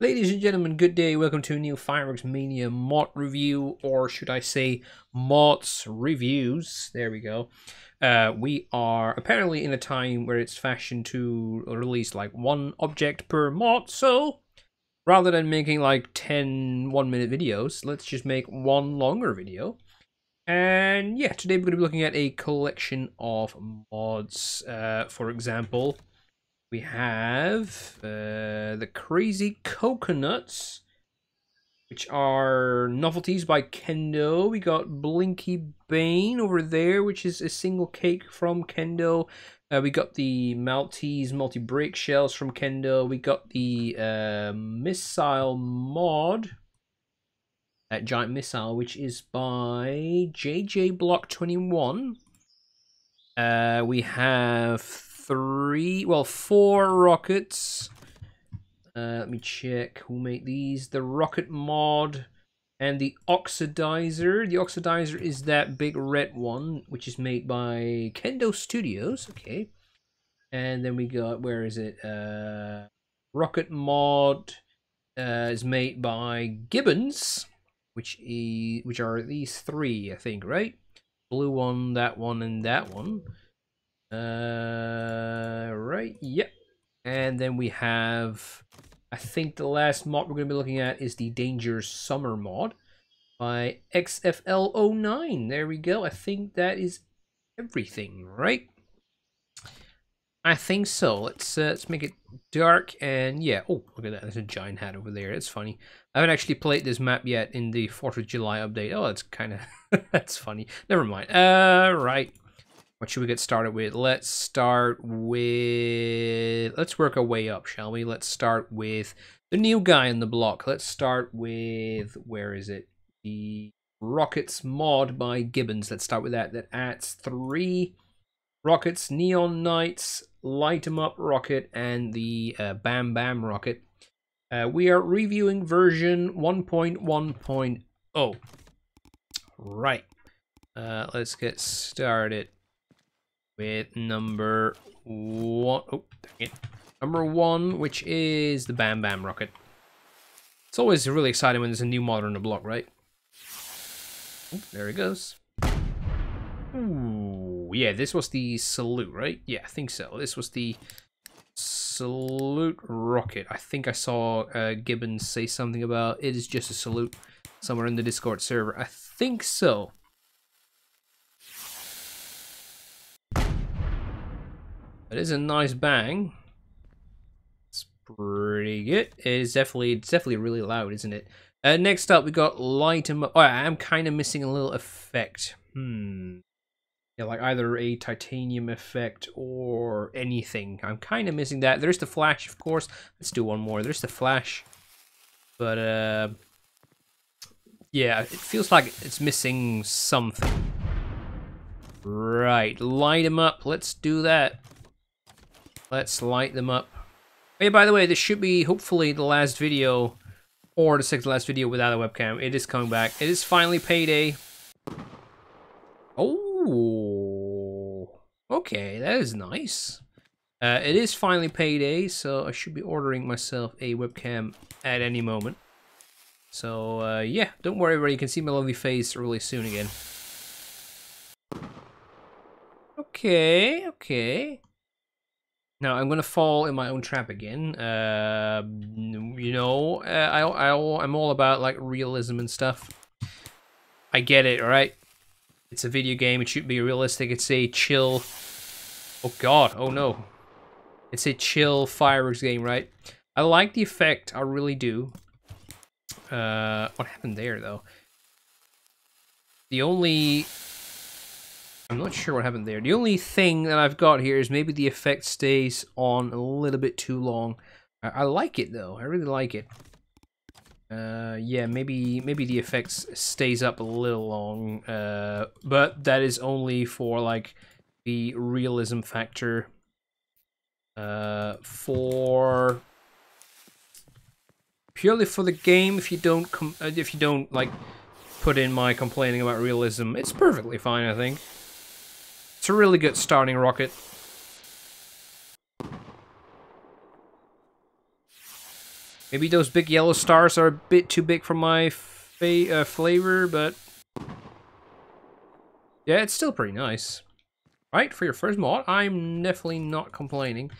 Ladies and gentlemen, good day. Welcome to a new Fireworks Mania mod review, or should I say mods reviews. There we go. We are apparently in a time where it's fashion to release like one object per mod, so rather than making like 10 1-minute videos, let's just make one longer video. And yeah, today we're going to be looking at a collection of mods. For example, we have the Crazy Coconuts, which are novelties by Kendo. We got Blinky Bane over there, which is a single cake from Kendo. We got the Maltese multi-break shells from Kendo. We got the missile mod, that giant missile, which is by JJ Block 21. We have four rockets. Let me check who made these. The rocket mod and the Oxidizer. The Oxidizer is that big red one, which is made by Kendo Studios. Okay. And then we got, where is it? Rocket mod is made by Gibbons, which are these three, I think, right? Blue one, and that one. Right, yep. And then we have, I think the last mod we're going to be looking at is the Danger Summer mod by XFL09. There we go. I think that is everything, right? I think so. Let's make it dark, and yeah. Oh, look at that. There's a giant hat over there. That's funny. I haven't actually played this map yet in the 4th of July update. Oh, that's kind of that's funny. Never mind. Right. What should we get started with? Let's work our way up, shall we? Let's start with the new guy in the block. Let's start with, where is it? The Rockets mod by Gibbons. Let's start with that. That adds 3 rockets: Neon Knights, Light 'em Up rocket, and the Bam Bam rocket. We are reviewing version 1.1.0. Right. Let's get started with number 1. Oh, dang it. Number 1, which is the Bam Bam rocket. It's always really exciting when there's a new mod on the block, right? Oh, there it goes. Ooh, yeah, this was the Salute, right? Yeah, I think so. This was the Salute rocket. I think I saw Gibbons say something about it is just a Salute somewhere in the Discord server. I think so. It is a nice bang. It's pretty good. It's definitely really loud, isn't it? Next up, we got Light 'em Up. Oh, I'm kind of missing a little effect. Yeah, like either a titanium effect or anything. I'm kind of missing that. There's the flash, of course. Let's do one more. There's the flash. But, yeah, it feels like it's missing something. Right, light 'em up. Let's do that. Let's light them up. Hey, by the way, this should be hopefully the last video, or the 6th last video without a webcam. It is coming back. It is finally payday. Oh, okay, that is nice. It is finally payday, so I should be ordering myself a webcam at any moment. So, yeah, don't worry, everybody. You can see my lovely face really soon again. Okay. Now I'm gonna fall in my own trap again. You know, I'm all about like realism and stuff. I get it, right? It's a video game. It should be realistic. It's a chill. Oh God! Oh no! It's a chill fireworks game, right? I like the effect. I really do. What happened there though? I'm not sure what happened there. The only thing that I've got here is maybe the effect stays on a little bit too long. I like it though. I really like it. Yeah, maybe the effects stays up a little long. But that is only for like the realism factor. For purely for the game, if you don't like put in my complaining about realism, it's perfectly fine, I think. It's a really good starting rocket. Maybe those big yellow stars are a bit too big for my flavor, but yeah, it's still pretty nice. Right, for your first mod, I'm definitely not complaining.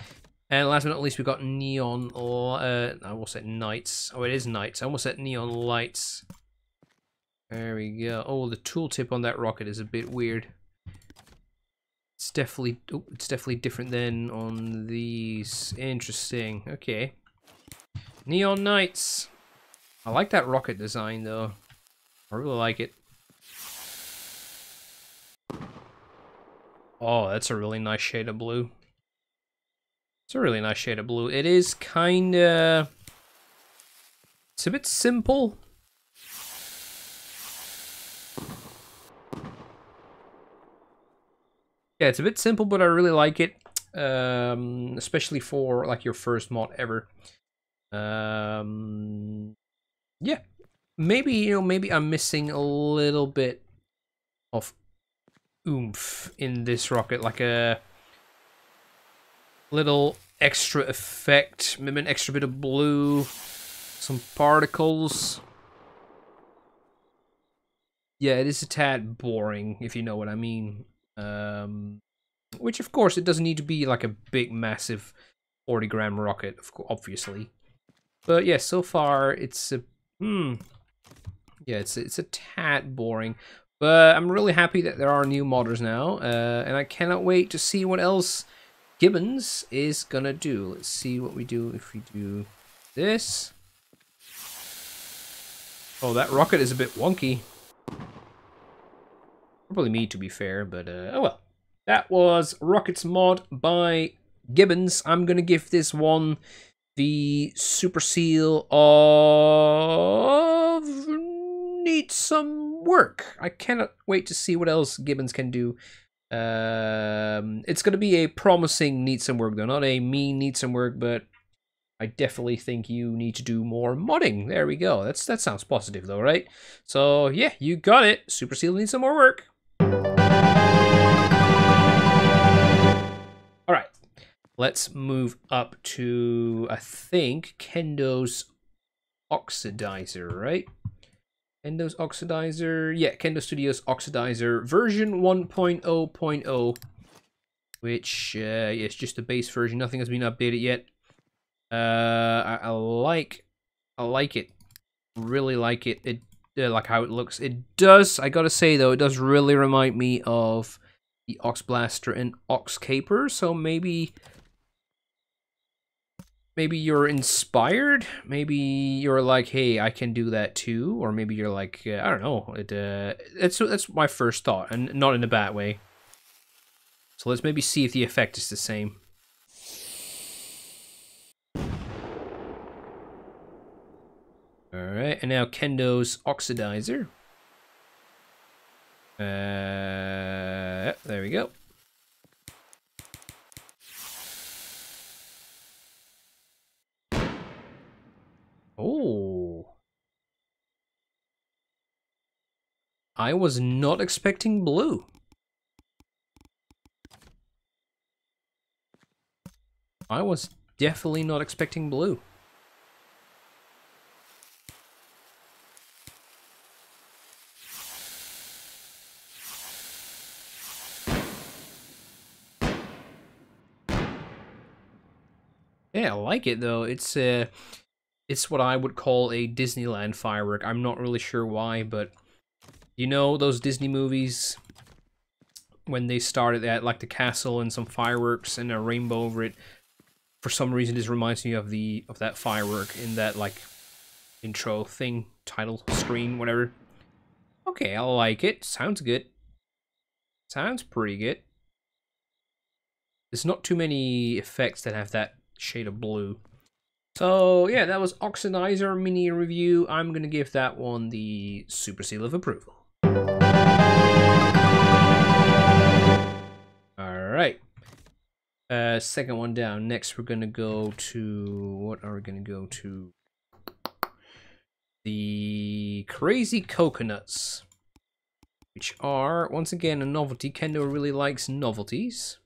And last but not least, we got neon, I almost said nights. Oh, it is nights. I almost said neon lights. There we go. Oh, the tooltip on that rocket is a bit weird. It's definitely different than on these. Interesting. Okay. Neon nights. I like that rocket design though. I really like it. Oh, that's a really nice shade of blue. It's a really nice shade of blue. It is kinda... It's a bit simple. Yeah, it's a bit simple, but I really like it. Especially for like your first mod ever. Yeah. Maybe, you know, maybe I'm missing a little bit of oomph in this rocket, like a little extra effect, maybe an extra bit of blue, some particles. Yeah, it is a tad boring, if you know what I mean. Which, of course, it doesn't need to be like a big, massive 40-gram rocket, obviously. But yeah, so far it's a yeah, it's a tad boring. But I'm really happy that there are new modders now, and I cannot wait to see what else Gibbons is gonna do. Let's see what we do if we do this. Oh, that rocket is a bit wonky. Probably me, to be fair, but oh well. That was Rockets mod by Gibbons. I'm gonna give this one the super seal of needs some work. I cannot wait to see what else Gibbons can do. It's gonna be a promising need some work though, not a mean need some work, but I definitely think you need to do more modding. There we go. That sounds positive though, right? So yeah, you got it. Super seal needs some more work. All right, let's move up to, I think, Kendo's Oxidizer, right? Kendo's Oxidizer, yeah, Kendo Studios Oxidizer version 1.0.0, which yeah, it's just the base version. Nothing has been updated yet. I like it. Really like it. It like how it looks. It does. I gotta say though, it does really remind me of the Ox Blaster and Ox Caper. So maybe you're inspired. Maybe you're like, hey, I can do that too. Or maybe you're like, I don't know. That's my first thought, and not in a bad way. So let's maybe see if the effect is the same. Alright, and now Kendo's Oxidizer. There we go. Oh. I was not expecting blue. I was definitely not expecting blue. Yeah, I like it though. It's what I would call a Disneyland firework. I'm not really sure why, but you know those Disney movies when they started at like the castle and some fireworks and a rainbow over it. For some reason, this reminds me of that firework in that like intro thing, title screen, whatever. Okay, I like it. Sounds good. Sounds pretty good. There's not too many effects that have that shade of blue. So yeah, that was Oxidizer mini review. I'm gonna give that one the super seal of approval. Alright. Second one down. Next we're gonna go to, what are we gonna go to? The Crazy Coconuts, which are once again a novelty. Kendo really likes novelties.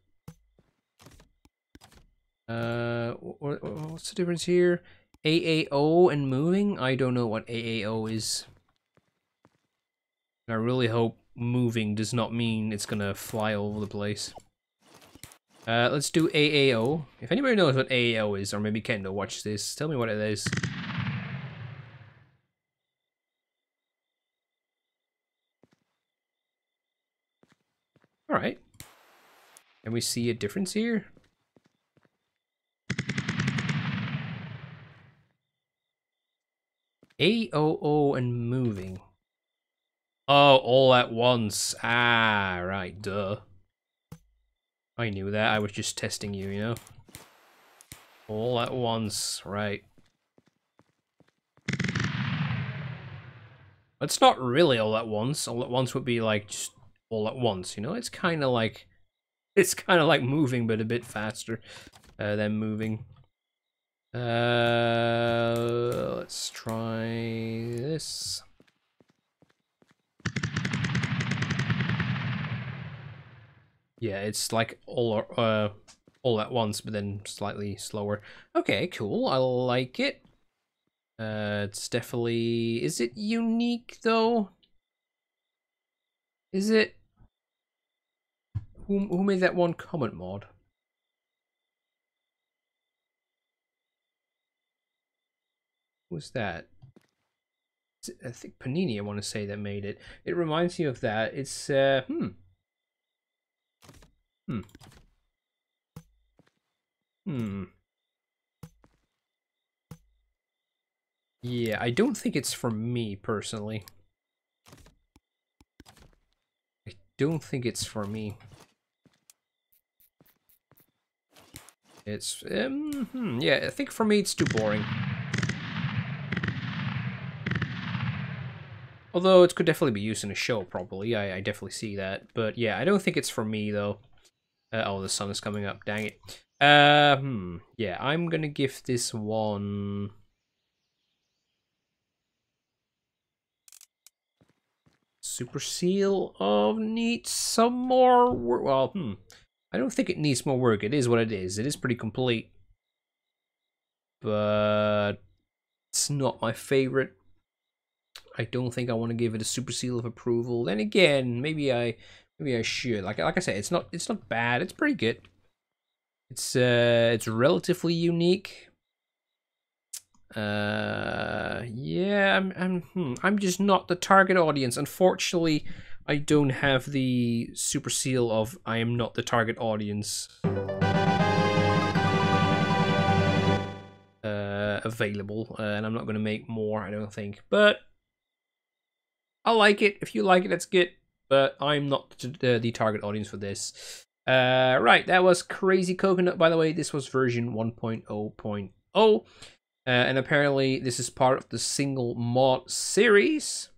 What's the difference here? AAO and moving? I don't know what AAO is. I really hope moving does not mean it's gonna fly all over the place. Let's do AAO. If anybody knows what AAO is, or maybe Kendo, watch this. Tell me what it is. Alright. Can we see a difference here? AOO and moving. Oh, all at once. Ah, right, duh. I knew that. I was just testing you, you know? All at once, right. It's not really all at once. All at once would be like just all at once, you know? It's kind of like moving, but a bit faster than moving. Let's try this. Yeah, it's like all at once, but then slightly slower. Okay, cool. I like it. It's definitely... Is it unique, though? Is it? Who made that one comment mod? Who's that? I think Panini, I want to say, that made it. It reminds me of that. It's, Yeah, I don't think it's for me, personally. I don't think it's for me. It's, yeah, I think for me it's too boring. Although it could definitely be used in a show, probably. I definitely see that. But yeah, I don't think it's for me, though. Oh, the sun is coming up. Dang it. Yeah, I'm gonna give this one... Super Seal needs some more work. Well, I don't think it needs more work. It is what it is. It is pretty complete. But it's not my favorite. I don't think I want to give it a Super Seal of approval. Then again, maybe I should. Like I said, it's not bad. It's pretty good. It's relatively unique. Yeah, I'm just not the target audience. Unfortunately, I don't have the super seal of I am not the target audience available, and I'm not going to make more, I don't think. But I like it. If you like it, that's good. But I'm not the target audience for this. Right, that was Crazy Coconut, by the way. This was version 1.0.0. And apparently this is part of the single mod series.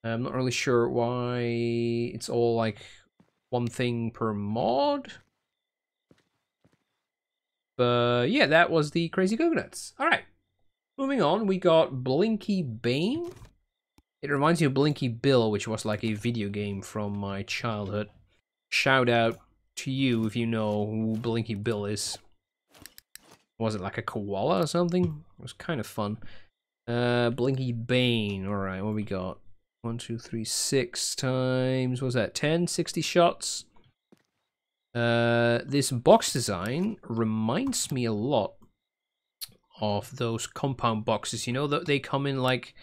I'm not really sure why it's all like one thing per mod. But yeah, that was the Crazy Coconuts. Alright, moving on, we got Blinky Bane. It reminds me of Blinky Bill, which was like a video game from my childhood. Shout out to you if you know who Blinky Bill is. Was it like a koala or something? It was kind of fun. Blinky Bane. Alright, what we got? 1, 2, 3, 6 times. What was that? 10? 60 shots? This box design reminds me a lot of those compound boxes. You know, that they come in like...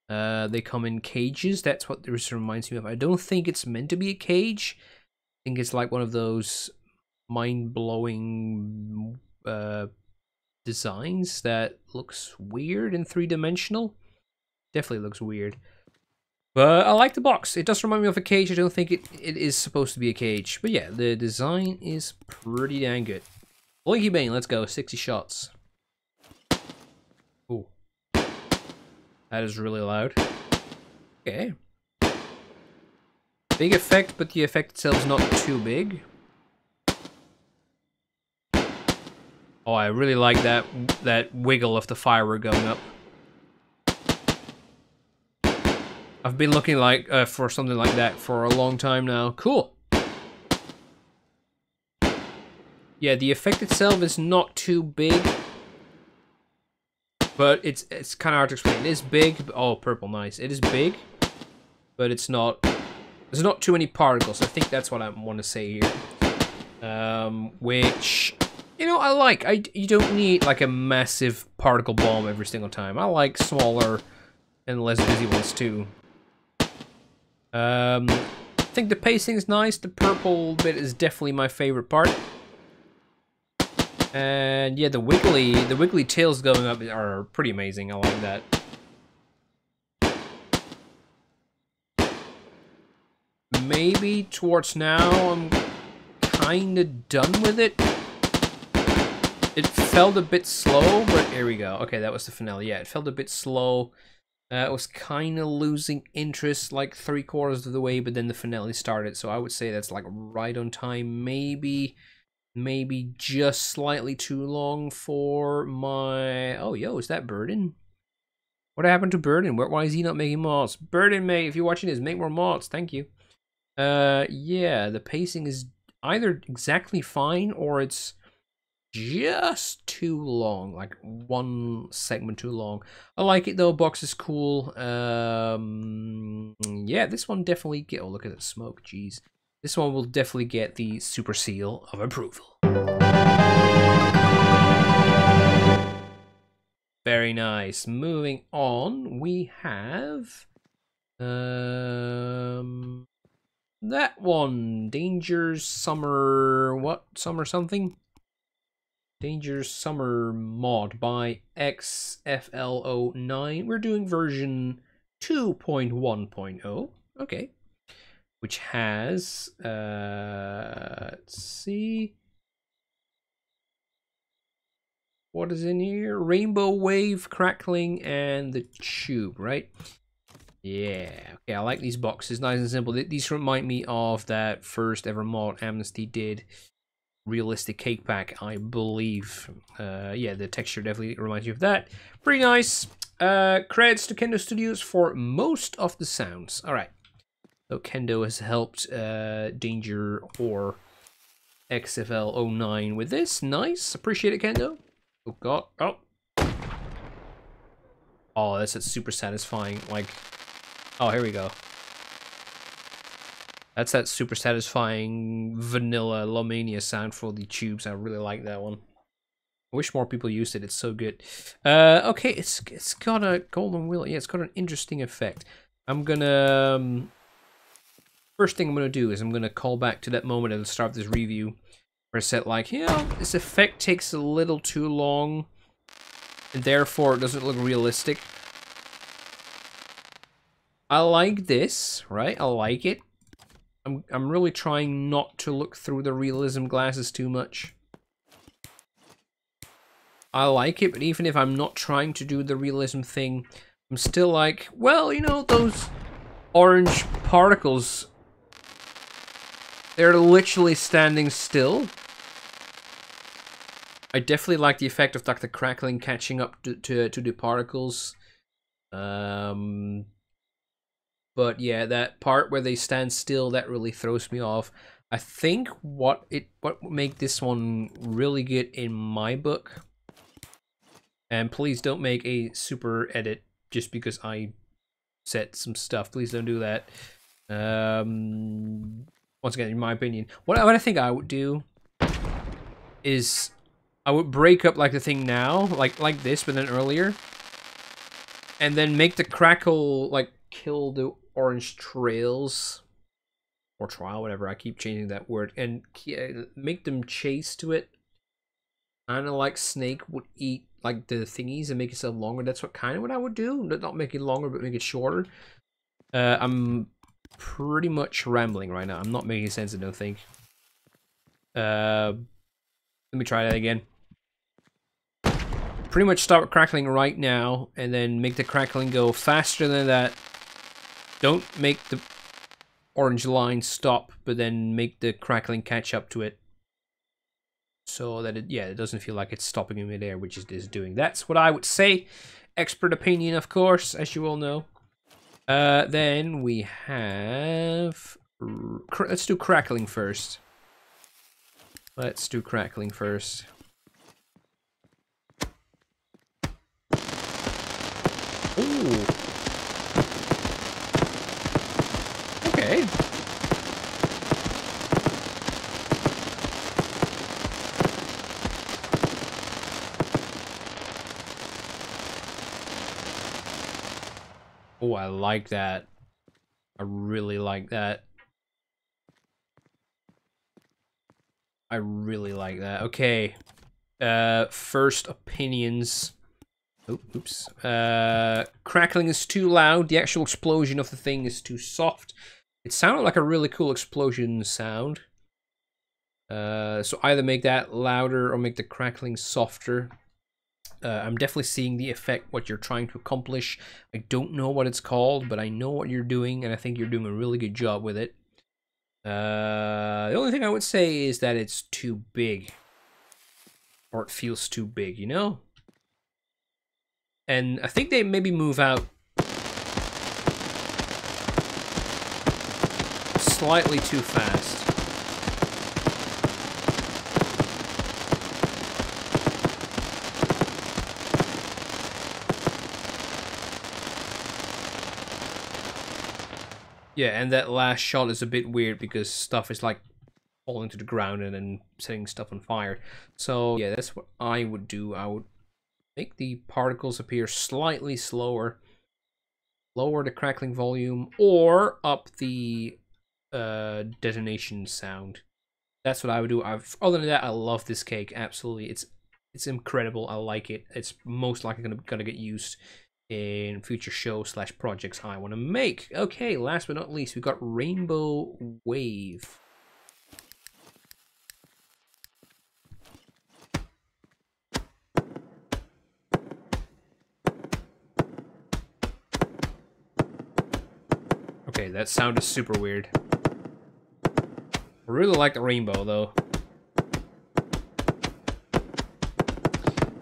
they come in cages. That's what this reminds me of. I don't think it's meant to be a cage. I think it's like one of those mind-blowing... designs that looks weird and three-dimensional. Definitely looks weird. But I like the box. It does remind me of a cage. I don't think it is supposed to be a cage. But yeah, the design is pretty dang good. Blinky Bane, let's go. 60 shots. Ooh. That is really loud. Okay. Big effect, but the effect itself is not too big. Oh, I really like that wiggle of the firework going up. I've been looking like for something like that for a long time now. Cool. Yeah, the effect itself is not too big. But it's kind of hard to explain. It is big. Oh, purple, nice. It is big, but it's not. There's not too many particles. I think that's what I want to say here. Which, you know, I like. You don't need like a massive particle bomb every single time. I like smaller and less busy ones too. I think the pacing is nice. The purple bit is definitely my favorite part. And yeah, the wiggly tails going up are pretty amazing. I like that. Maybe towards now I'm kind of done with it. It felt a bit slow, but here we go. Okay, that was the finale. Yeah, it felt a bit slow. It was kind of losing interest like 3/4 of the way, but then the finale started. So I would say that's like right on time. Maybe just slightly too long for my... Oh, yo, is that Burden? What happened to Burden? Why is he not making mods? Burden, mate, if you're watching this, make more mods. Thank you. Yeah, the pacing is either exactly fine or it's just too long. Like one segment too long. I like it, though. Box is cool. Yeah, this one definitely get... Oh, look at the smoke. Jeez. This one will definitely get the super seal of approval. Very nice. Moving on, we have that one. Danger's Summer... What? Summer something? Danger's Summer mod by XFL09. We're doing version 2.1.0. Okay. Which has, let's see, what is in here? Rainbow Wave, Crackling, and the Tube, right? Yeah, okay, I like these boxes, nice and simple. These remind me of that first ever mod Amnesty did, Realistic Cake Pack, I believe. Yeah, the texture definitely reminds you of that. Pretty nice. Credits to Kendo Studios for most of the sounds. All right. So Kendo has helped Danger or XFL09 with this. Nice. Appreciate it, Kendo. Oh, God. Oh. Oh, that's super satisfying. Like, oh, here we go. That's that super satisfying vanilla Mania sound for the tubes. I really like that one. I wish more people used it. It's so good. Okay, it's got a golden wheel. Yeah, it's got an interesting effect. I'm gonna... First thing I'm going to do is I'm going to call back to that moment at the start of this review where I said, like, you know, this effect takes a little too long and therefore it doesn't look realistic. I like this, right? I like it. I'm really trying not to look through the realism glasses too much. I like it, but even if I'm not trying to do the realism thing, I'm still like, well, you know, those orange particles... They're literally standing still. I definitely like the effect of like the crackling catching up to the particles. But yeah, that part where they stand still, that really throws me off. I think what make this one really good in my book. And please don't make a super edit just because I said some stuff. Please don't do that. Once again, in my opinion, what I think I would do is I would break up like the thing now, like this, but then earlier, and then make the crackle like kill the orange trails or trial, whatever. I keep changing that word, and make them chase to it. Kind of like Snake would eat like the thingies and make itself longer. That's kind of what I would do. Not make it longer, but make it shorter. I'm pretty much rambling right now. I'm not making sense, I don't think. Let me try that again. Pretty much start crackling right now, and then make the crackling go faster than that. Don't make the orange line stop, but then make the crackling catch up to it. So that it doesn't feel like it's stopping in midair, which it is doing. That's what I would say. Expert opinion, of course, as you all know. Then we have... Let's do crackling first. Ooh. Okay. Oh, I like that. I really like that. I really like that. Okay. First opinions. Oops. Crackling is too loud. The actual explosion of the thing is too soft. It sounded like a really cool explosion sound. So either make that louder or make the crackling softer. I'm definitely seeing the effect, what you're trying to accomplish. I don't know what it's called, but I know what you're doing, and I think you're doing a really good job with it. The only thing I would say is that it's too big. Or it feels too big, you know? And I think they maybe move out slightly too fast. Yeah, and that last shot is a bit weird because stuff is like falling to the ground and then setting stuff on fire. So yeah, that's what I would do. I would make the particles appear slightly slower, lower the crackling volume, or up the detonation sound. That's what I would do. Other than that, I love this cake. Absolutely, it's incredible. I like it. It's most likely gonna get used in future shows / projects I want to make. Okay, last but not least, we got Rainbow Wave. Okay, that sound is super weird. I really like the rainbow, though.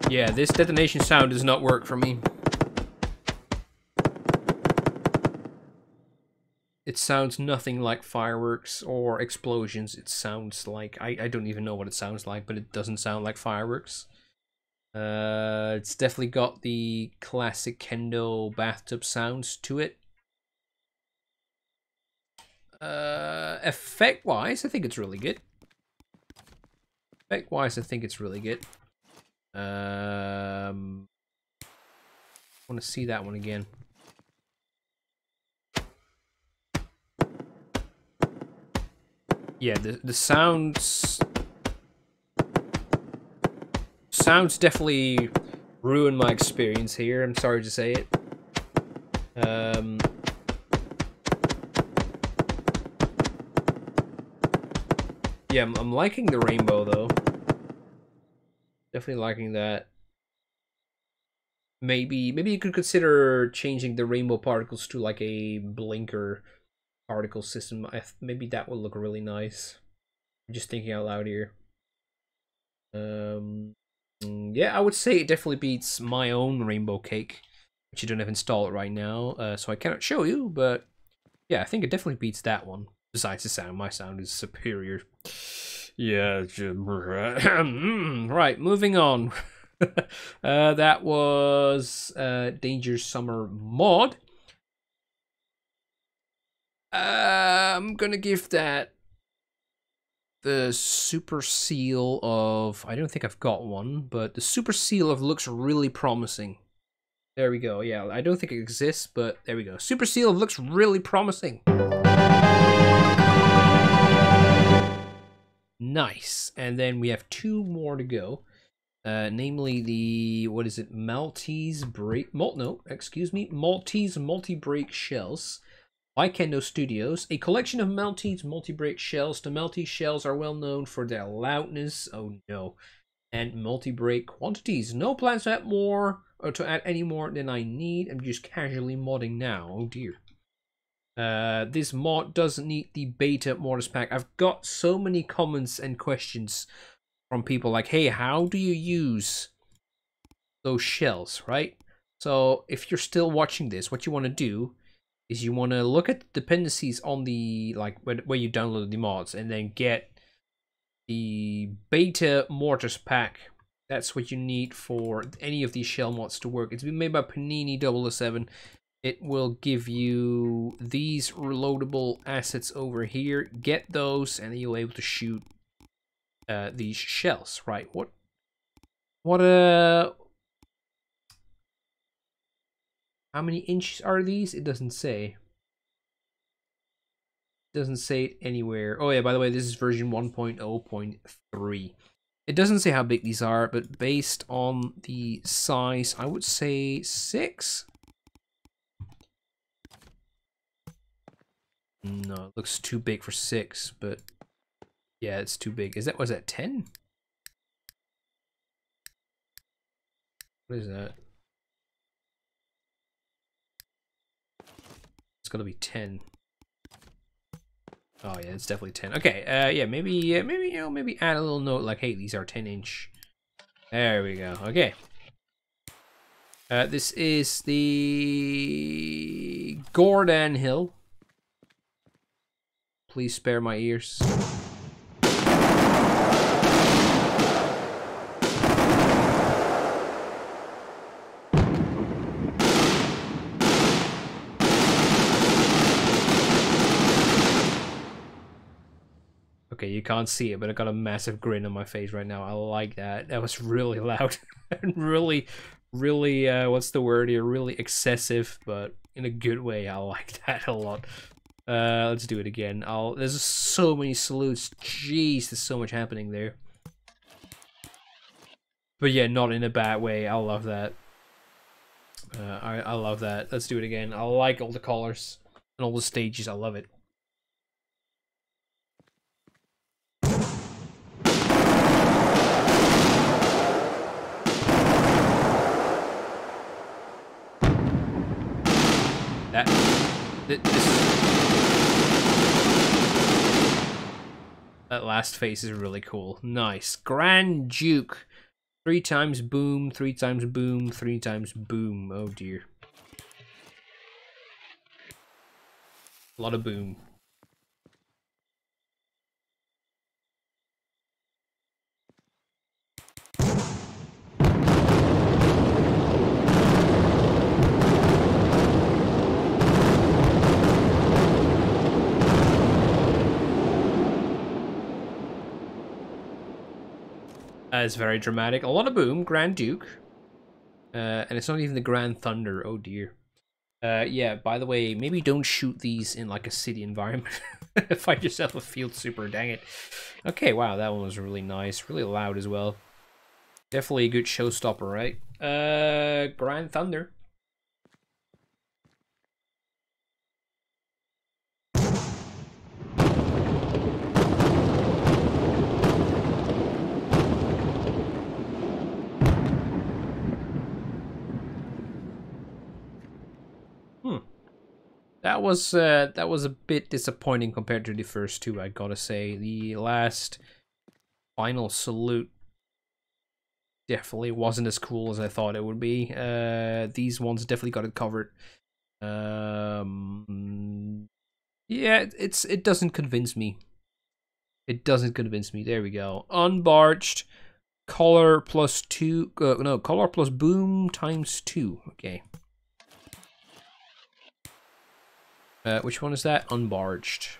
Yeah, this detonation sound does not work for me. It sounds nothing like fireworks or explosions. It sounds like... I don't even know what it sounds like, but it doesn't sound like fireworks. It's definitely got the classic Kendo bathtub sounds to it. Effect-wise, I think it's really good. Effect-wise, I think it's really good. I want to see that one again. Yeah, the sounds definitely ruined my experience here. I'm sorry to say it. Yeah, I'm liking the rainbow though. Definitely liking that. Maybe you could consider changing the rainbow particles to like a blinker particle system. Maybe that would look really nice. I'm just thinking out loud here. Yeah, I would say it definitely beats my own rainbow cake, which you don't have installed right now, so I cannot show you, but yeah, I think it definitely beats that one. Besides the sound, my sound is superior. Yeah, right, moving on. That was Danger Summer mod. I'm gonna give that the super seal of... I don't think I've got one, but the super seal of looks really promising. There we go. Yeah, I don't think it exists, but there we go. Super seal of looks really promising. Nice. And then we have two more to go. Namely the, what is it? Maltese multi-break shells by Kendo Studios. A collection of Maltese multi-break shells. The Maltese shells are well known for their loudness. Oh no. And multi-break quantities. No plans to add more, or to add any more than I need. I'm just casually modding now. Oh dear. This mod doesn't need the beta mortars pack. I've got so many comments and questions from people like, hey, how do you use those shells, right? So if you're still watching this, what you want to do is you want to look at the dependencies on the, like, where you download the mods, and then get the beta mortars pack That's what you need for any of these shell mods to work. It's been made by Panini 007. It will give you these reloadable assets over here. Get those, and then you'll be able to shoot these shells. Right? What? How many inches are these? It doesn't say. It doesn't say it anywhere. Oh yeah, by the way, this is version 1.0.3. It doesn't say how big these are, but based on the size, I would say 6. No, it looks too big for 6, but yeah, it's too big. Was that 10? What is that? It's gonna be 10. Oh yeah, it's definitely 10. Okay, yeah, maybe add a little note like, hey, these are 10-inch. There we go. Okay. This is the Gordon Hill. Please spare my ears. Okay, you can't see it, but I got a massive grin on my face right now. I like that. That was really loud. And really, what's the word here? Really excessive, but in a good way. I like that a lot. Let's do it again. There's so many salutes. Jeez, there's so much happening there. But yeah, not in a bad way. I love that. I love that. Let's do it again. I like all the colors and all the stages. I love it. That last face is really cool. Nice. Grand Duke. 3 times boom, 3 times boom, 3 times boom. Oh dear. A lot of boom. It's very dramatic. A lot of boom, Grand Duke. And it's not even the Grand Thunder. Oh dear. Yeah, by the way, maybe don't shoot these in like a city environment. Find yourself a field super, dang it. Okay, wow, that one was really nice. Really loud as well. Definitely a good showstopper, right? Grand Thunder. That was a bit disappointing compared to the first two, I gotta say. The last final salute definitely wasn't as cool as I thought it would be. These ones definitely got it covered. Yeah, it doesn't convince me. It doesn't convince me. There we go. Unbarged, color plus 2. No, color plus boom times 2. Okay. Which one is that? Unbarged.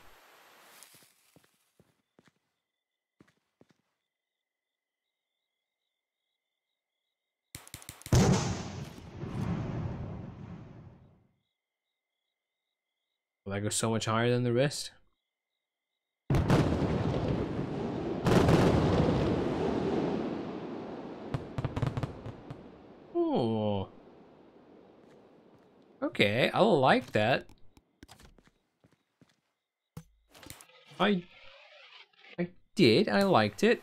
Will that go so much higher than the rest? Oh. Okay, I like that. I liked it.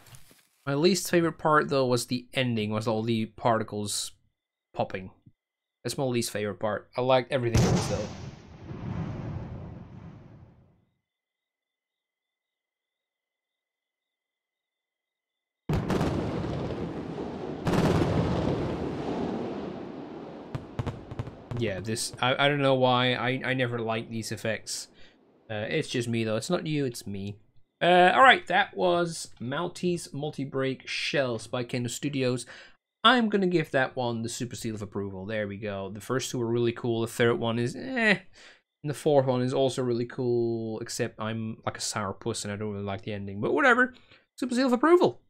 My least favorite part though was the ending, was all the particles popping. That's my least favorite part. I liked everything else though. Yeah, this, I don't know why, I never liked these effects. It's just me though, it's not you, it's me. Alright, that was Maltese Multi-Break Shells by Kendo Studios. I'm going to give that one the super seal of approval. There we go. The first two are really cool. The third one is and the fourth one is also really cool, except I'm like a sourpuss and I don't really like the ending. But whatever. Super seal of approval.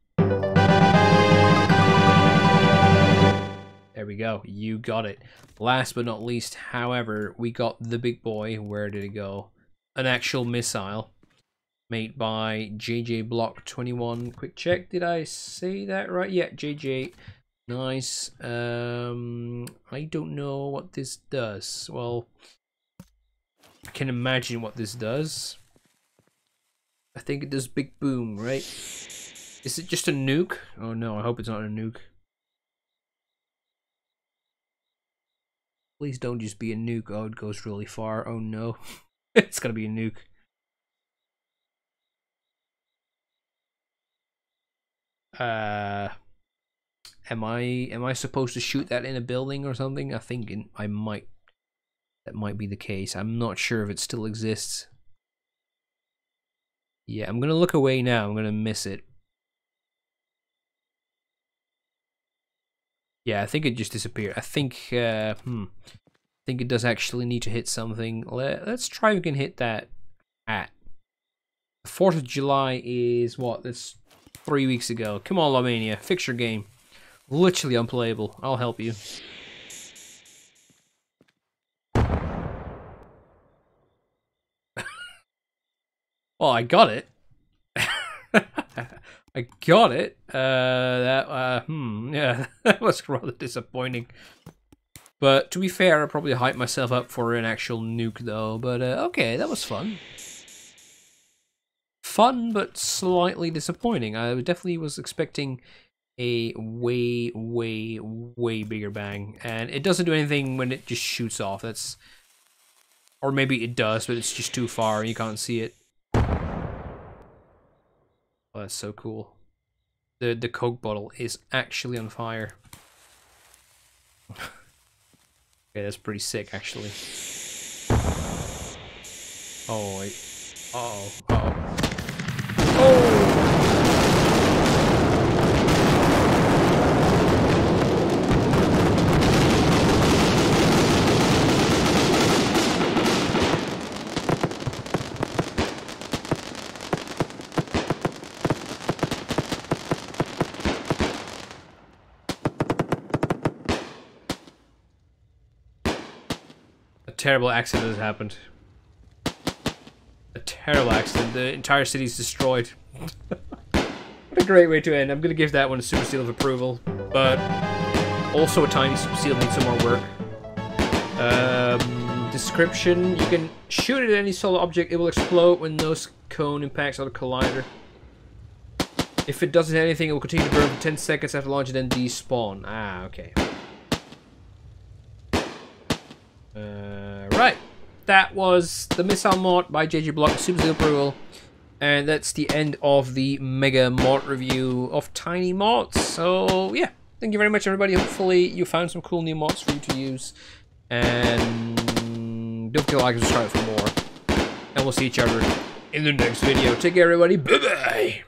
There we go. You got it. Last but not least, however, we got the big boy. Where did it go? An actual missile. Made by JJ Block 21. Quick check, did I say that right? Yeah, JJ. Nice. I don't know what this does. Well, I can imagine what this does. I think it does big boom, right? Is it just a nuke? Oh no, I hope it's not a nuke. Please don't just be a nuke. Oh, it goes really far. Oh no. It's gonna be a nuke. Am I supposed to shoot that in a building or something? I think that might be the case. I'm not sure if it still exists. Yeah, I'm gonna look away now. I'm gonna miss it. Yeah, I think it just disappeared. I think I think it does actually need to hit something. Let's try if we can hit that at. The 4th of July is what? That's 3 weeks ago. Come on, Mania, fix your game. Literally unplayable. I'll help you. Well, I got it. I got it. Yeah, that was rather disappointing. But to be fair, I probably hyped myself up for an actual nuke though. But okay, that was fun. Fun, but slightly disappointing. I definitely was expecting a way bigger bang, and it doesn't do anything when it just shoots off. That's, or maybe it does, but it's just too far and you can't see it. Oh, that's so cool. The Coke bottle is actually on fire. Okay, that's pretty sick actually. Oh wait. Uh-oh. Uh-oh. Oh! A terrible accident has happened. A terrible accident. The entire city's destroyed. What a great way to end. I'm going to give that one a super seal of approval, but also a tiny super seal needs some more work. Description: you can shoot it at any solid object. It will explode when no cone impacts on the collider. If it doesn't hit anything, it will continue to burn for 10 seconds after launch and then despawn. Ah, okay. Right. That was the missile mod by JJ Block, super seal approval. And that's the end of the mega mod review of tiny mods. So yeah, thank you very much everybody. Hopefully you found some cool new mods for you to use. And don't forget to like and subscribe for more. And we'll see each other in the next video. Take care everybody. Bye bye.